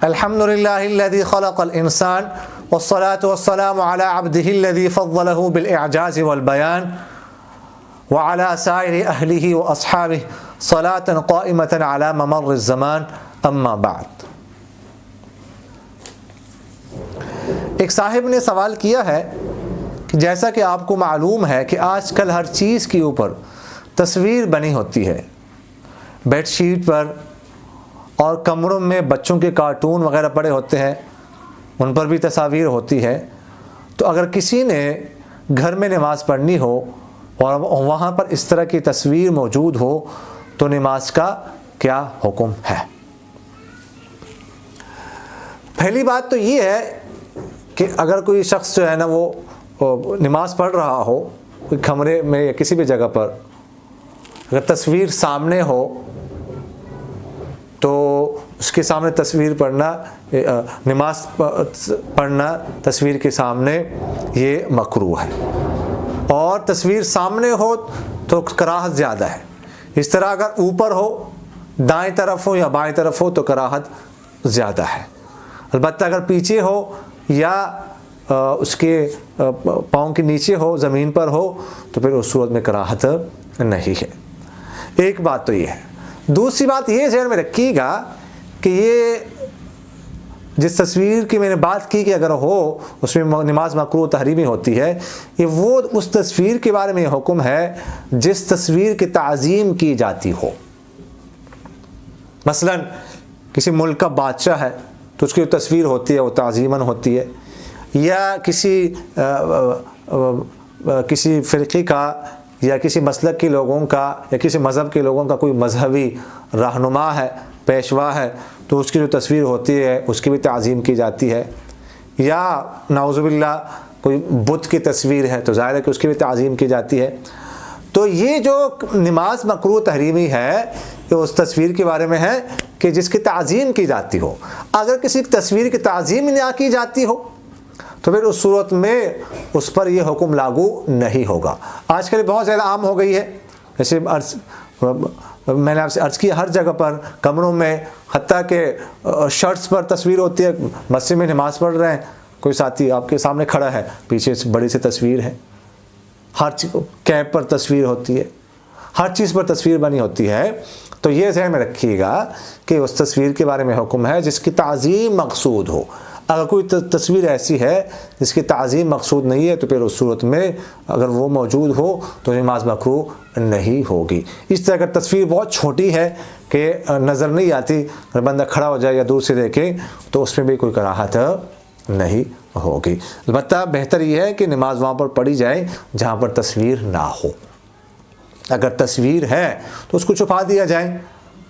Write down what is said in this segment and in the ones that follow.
الحمد للہ الذی خلق الانسان والصلاة والسلام علی عبدہ الذی فضلہ بالاعجاز والبیان وعلى سائر اہلہ واصحابہ صلاة قائمة علی ممر الزمان اما بعد۔ ایک صاحب نے سوال کیا ہے کہ جیسا کہ آپ کو معلوم ہے کہ آج کل ہر چیز کے اوپر تصویر بنی ہوتی ہے، بیڈ شیٹ پر اور کمروں میں بچوں کے کارٹون وغیرہ پڑے ہوتے ہیں، ان پر بھی تصاویر ہوتی ہے، تو اگر کسی نے گھر میں نماز پڑھنی ہو اور وہاں پر اس طرح کی تصویر موجود ہو تو نماز کا کیا حکم ہے؟ پہلی بات تو یہ ہے کہ اگر کوئی شخص جو ہے نا وہ نماز پڑھ رہا ہو کوئی کمرے میں یا کسی بھی جگہ پر، اگر تصویر سامنے ہو تو اس کے سامنے تصویر پڑھنا، نماز پڑھنا تصویر کے سامنے یہ مکروہ ہے، اور تصویر سامنے ہو تو کراہت زیادہ ہے۔ اس طرح اگر اوپر ہو، دائیں طرف ہو یا بائیں طرف ہو تو کراہت زیادہ ہے۔ البتہ اگر پیچھے ہو یا اس کے پاؤں کے نیچے ہو، زمین پر ہو، تو پھر اس صورت میں کراہت نہیں ہے۔ ایک بات تو یہ ہے۔ دوسری بات یہ ذہن میں رکھیے گا کہ یہ جس تصویر کی میں نے بات کی کہ اگر ہو اس میں نماز مکروہ تحریمی ہوتی ہے، یہ وہ اس تصویر کے بارے میں یہ حکم ہے جس تصویر کی تعظیم کی جاتی ہو۔ مثلا کسی ملک کا بادشاہ ہے تو اس کی جو تصویر ہوتی ہے وہ تعظیماً ہوتی ہے، یا کسی فرقے کا یا کسی مسلک کے لوگوں کا یا کسی مذہب کے لوگوں کا کوئی مذہبی رہنما ہے، پیشوا ہے، تو اس کی جو تصویر ہوتی ہے اس کی بھی تعظیم کی جاتی ہے، یا نعوذ باللہ کوئی بت کی تصویر ہے تو ظاہر ہے کہ اس کی بھی تعظیم کی جاتی ہے۔ تو یہ جو نماز مکروہ تحریمی ہے یہ اس تصویر کے بارے میں ہے کہ جس کی تعظیم کی جاتی ہو۔ اگر کسی تصویر کی تعظیم نہ کی جاتی ہو تو پھر اس صورت میں اس پر یہ حکم لاگو نہیں ہوگا۔ آج کل بہت زیادہ عام ہو گئی ہے، جیسے میں نے آپ سے عرض کیا ہر جگہ پر، کمروں میں، حتیٰ کہ شرٹس پر تصویر ہوتی ہے۔ مسجد میں نماز پڑھ رہے ہیں، کوئی ساتھی آپ کے سامنے کھڑا ہے، پیچھے سے بڑی سی تصویر ہے، ہر کیپ پر تصویر ہوتی ہے، ہر چیز پر تصویر بنی ہوتی ہے۔ تو یہ ذہن میں رکھیے گا کہ اس تصویر کے بارے میں حکم ہے جس کی تعظیم مقصود ہو۔ اگر کوئی تصویر ایسی ہے جس کی تعظیم مقصود نہیں ہے تو پھر اس صورت میں اگر وہ موجود ہو تو نماز مکروہ نہیں ہوگی۔ اس طرح اگر تصویر بہت چھوٹی ہے کہ نظر نہیں آتی، اگر بندہ کھڑا ہو جائے یا دور سے دیکھے تو اس میں بھی کوئی کراہت نہیں ہوگی۔ البتہ بہتر یہ ہے کہ نماز وہاں پر پڑھی جائے جہاں پر تصویر نہ ہو۔ اگر تصویر ہے تو اس کو چھپا دیا جائے،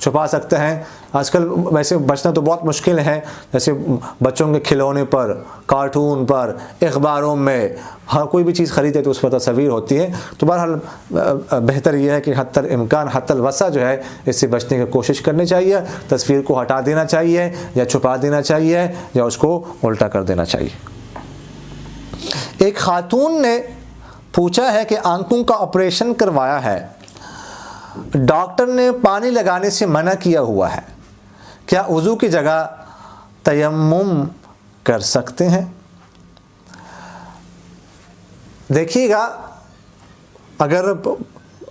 چھپا سکتے ہیں۔ آج کل ویسے بچنا تو بہت مشکل ہے، جیسے بچوں کے کھلونے پر، کارٹون پر، اخباروں میں، ہر کوئی بھی چیز خریدے تو اس پر تصویر ہوتی ہے۔ تو بہرحال بہتر یہ ہے کہ حتی الامکان، حتی الوسع جو ہے اس سے بچنے کی کوشش کرنی چاہیے۔ تصویر کو ہٹا دینا چاہیے یا چھپا دینا چاہیے یا اس کو الٹا کر دینا چاہیے۔ ایک خاتون نے پوچھا ہے کہ آنکھوں کا آپریشن کروایا ہے، ڈاکٹر نے پانی لگانے سے منع کیا ہوا ہے، کیا وضو کی جگہ تیمم کر سکتے ہیں؟ دیکھیے گا، اگر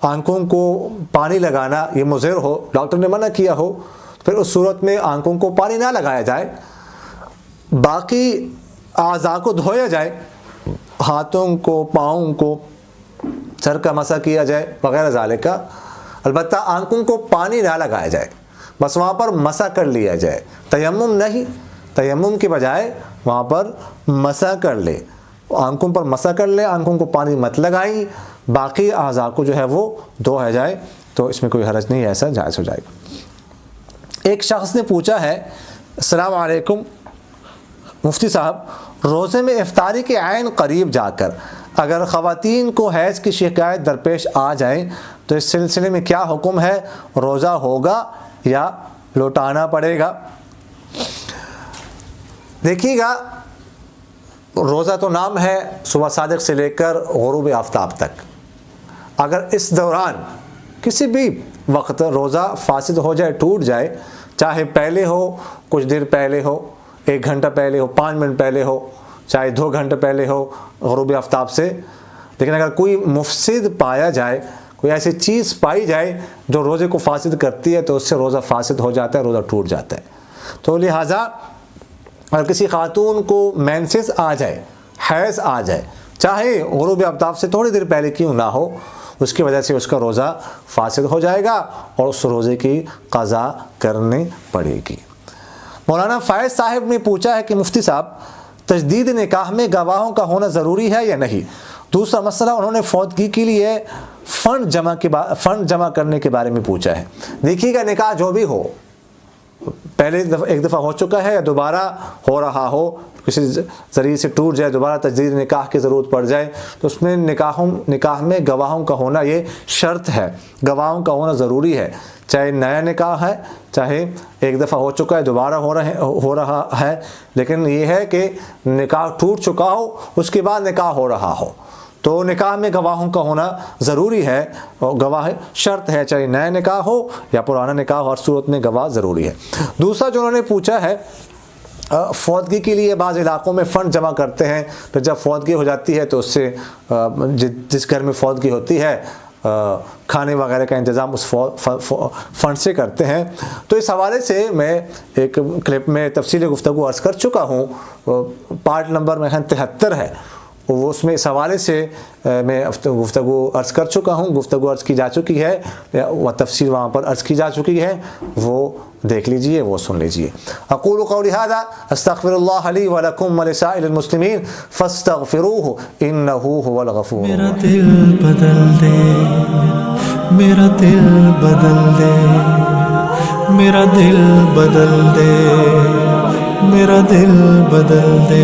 آنکھوں کو پانی لگانا یہ مضر ہو، ڈاکٹر نے منع کیا ہو، پھر اس صورت میں آنکھوں کو پانی نہ لگایا جائے، باقی اعضاء کو دھویا جائے، ہاتھوں کو، پاؤں کو، سر کا مسح کیا جائے وغیرہ ذالک کا۔ البتہ آنکھوں کو پانی نہ لگایا جائے، بس وہاں پر مسح کر لیا جائے، تیمم نہیں، تیمم کے بجائے وہاں پر مسح کر لے، آنکھوں پر مسح کر لے، آنکھوں کو پانی مت لگائیں، باقی اعضاء کو جو ہے وہ دھویا جائے تو اس میں کوئی حرج نہیں ہے، ایسا جائز ہو جائے گا۔ ایک شخص نے پوچھا ہے، السلام علیکم مفتی صاحب، روزے میں افطاری کے عین قریب جا کر اگر خواتین کو حیض کی شکایت درپیش آ جائیں تو اس سلسلے میں کیا حکم ہے؟ روزہ ہوگا یا لوٹانا پڑے گا؟ دیکھیے گا، روزہ تو نام ہے صبح صادق سے لے کر غروب آفتاب تک، اگر اس دوران کسی بھی وقت روزہ فاسد ہو جائے، ٹوٹ جائے، چاہے پہلے ہو، کچھ دیر پہلے ہو، 1 گھنٹہ پہلے ہو، 5 منٹ پہلے ہو، چاہے 2 گھنٹے پہلے ہو غروب آفتاب سے، لیکن اگر کوئی مفسد پایا جائے، کوئی ایسی چیز پائی جائے جو روزے کو فاسد کرتی ہے، تو اس سے روزہ فاسد ہو جاتا ہے، روزہ ٹوٹ جاتا ہے۔ تو لہٰذا اگر کسی خاتون کو مینسز آ جائے، حیض آ جائے، چاہے غروب آفتاب سے تھوڑی دیر پہلے کیوں نہ ہو، اس کی وجہ سے اس کا روزہ فاسد ہو جائے گا اور اس روزے کی قضا کرنی پڑے گی۔ مولانا فائز صاحب نے پوچھا ہے کہ مفتی صاحب، تجدید نکاح میں گواہوں کا ہونا ضروری ہے یا نہیں؟ دوسرا مسئلہ انہوں نے فوتگی کے لیے فنڈ جمع کرنے کے بارے میں پوچھا ہے۔ دیکھیے گا، نکاح جو بھی ہو، پہلے ایک دفعہ ہو چکا ہے یا دوبارہ ہو رہا ہو، کسی ذریعے سے ٹوٹ جائے، دوبارہ تجدید نکاح کی ضرورت پڑ جائے، تو اس میں نکاح میں گواہوں کا ہونا یہ شرط ہے، گواہوں کا ہونا ضروری ہے، چاہے نیا نکاح ہے، چاہے ایک دفعہ ہو چکا ہے دوبارہ ہو رہا ہے، لیکن یہ ہے کہ نکاح ٹوٹ چکا ہو، اس کے بعد نکاح ہو رہا ہو، تو نکاح میں گواہوں کا ہونا ضروری ہے، اور گواہ شرط ہے، چاہے نیا نکاح ہو یا پرانا نکاح ہو، ہر صورت میں گواہ ضروری ہے۔ دوسرا جو انہوں نے پوچھا ہے، فوتگی کے لیے بعض علاقوں میں فنڈ جمع کرتے ہیں، پھر جب فوتگی ہو جاتی ہے تو اس سے جس گھر میں فوتگی ہوتی ہے کھانے وغیرہ کا انتظام اس فنڈ سے کرتے ہیں۔ تو اس حوالے سے میں ایک کلپ میں تفصیلی گفتگو عرض کر چکا ہوں، پارٹ نمبر میں 73 ہے، وہ اس میں اس حوالے سے میں گفتگو عرض کر چکا ہوں، گفتگو عرض کی جا چکی ہے، وہ تفصیل وہاں پر عرض کی جا چکی ہے، وہ دیکھ لیجئے، وہ سن لیجئے۔ اقول قولی ھذا استغفر اللہ لی ولکم ولسائر المسلمین فاستغفروہ انہ ھو الغفور۔ میرا دل بدل دے، میرا دل بدل دے، میرا دل بدل دے، میرا دل بدل دے۔